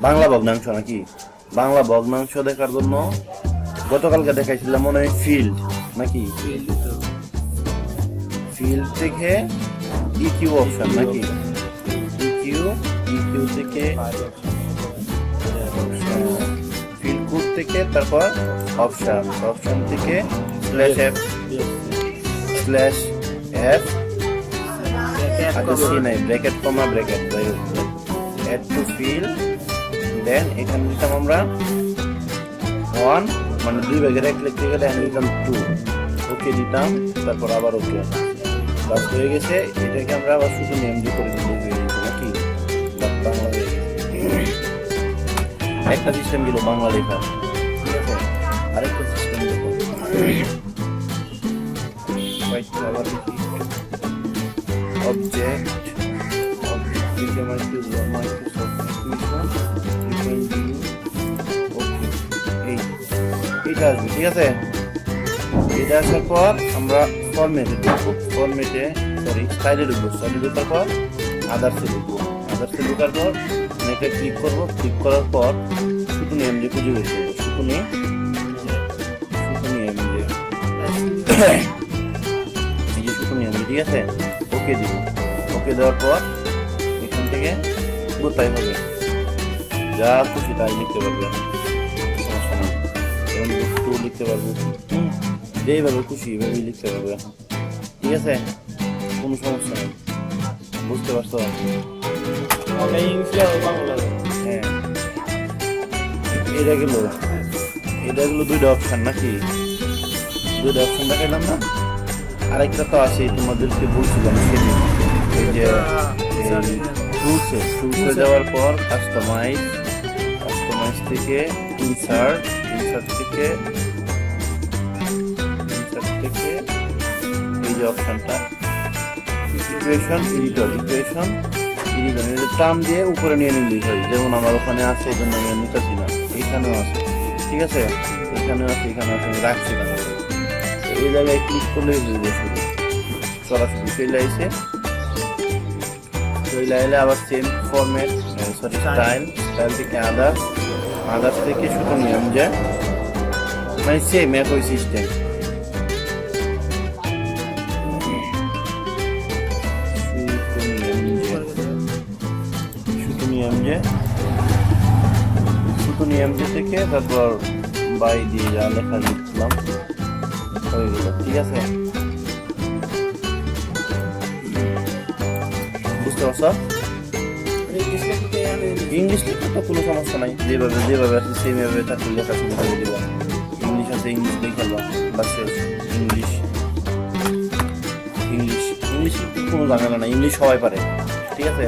বাংলা ভগ্নাংশ নাকি? বাংলা ভগ্নাংশ দেখার জন্য গতকালকে দেখাইছিলাম মনে হয় ফিল্ড নাকি? ফিল্ড থেকে ইকিউ অপশন নাকি? ইকিউ থেকে ফিল্ড কোড থেকে তারপর অপশন থেকে /f আচ্ছা সি নাই bracket comma bracket add to field then এখানে দিতাম আমরা 1 মানে 2 ভাগের 1 লিখতে গেলে এখানে দিতাম 2 ওকে দিতাম তারপর আবার ওকে বাস হয়ে গেছে। এটাকে আমরা আবার শুধু নেমডি করে দিতে নাকি বাংলা হয়ে গেছে। একটা সিস্টেম গেল বাংলা লেখা, ঠিক আছে? আরেকটা সিস্টেম দেখো আবার দেখি অবজেক্ট লিখে এইটা আসবে, ঠিক আছে? এটা আসার পর আমরা ফরম্যাটে ঢুকবো, স্টাইলে ঢোকার পর আদার্সে ঢোকার পর এটা ক্লিক করবো। ক্লিক করার পর শুকুনি এমডি খুঁজে বের করবো, শুকুনি এমডি এই যে শুকুনি এমডি, ঠিক আছে? ওকে দিব। ওকে দেওয়ার পর এখান থেকে কোথায় হবে যা খুশি তাই লিখতে পারবে, লিখতে পারবো যেইভাবে খুশি এইভাবেই লিখতে পারবো এখন, ঠিক আছে? কোনো সমস্যা নেই, বুঝতে পারছো? হ্যাঁ এটা গেল দুইটা অপশন নাকি? দুইটা অপশন দেখাইলাম না? আরেকটা তো আছে তোমাদেরকে বলছিলাম সেদিন, এই যে টুলসে যাওয়ার পর কাস্টমাইজ থেকে ইনসার্ট থেকে এই যে অপশনটা ইকুয়েশন এডিটর টার্ম দিয়ে উপরে নিয়ে নিলেই হয়। যেমন আমার ওখানে আছে এই জন্য আমি নিতেছি না, এইখানেও আছে, ঠিক আছে? এখানেও আছে, এখানে আছে, আমি রাখছি না। এই জায়গায় ক্লিক করলে সরাসরি চলে আসে। চলে এলে আবার সেম ফরম্যাট স্টাইল থেকে আদার্স থেকে শুধু নিয়ম যায়, মানে সেম একই সিস্টেম। শুধু থেকে তারপর বাই দিয়ে যা লেখা লিখলাম হয়ে গেল, ঠিক আছে? বুঝতে পারছো? ইংলিশ লিখতে তো কোনো সমস্যা নাই, যেভাবে আছে সেইভাবে তাকে লেখা শুরু করে দিবা। ইংলিশ আছে ইংলিশ লিখবা, বাস ইংলিশ লিখতে কোনো ঝামেলা নাই, ইংলিশ সবাই পারে, ঠিক আছে?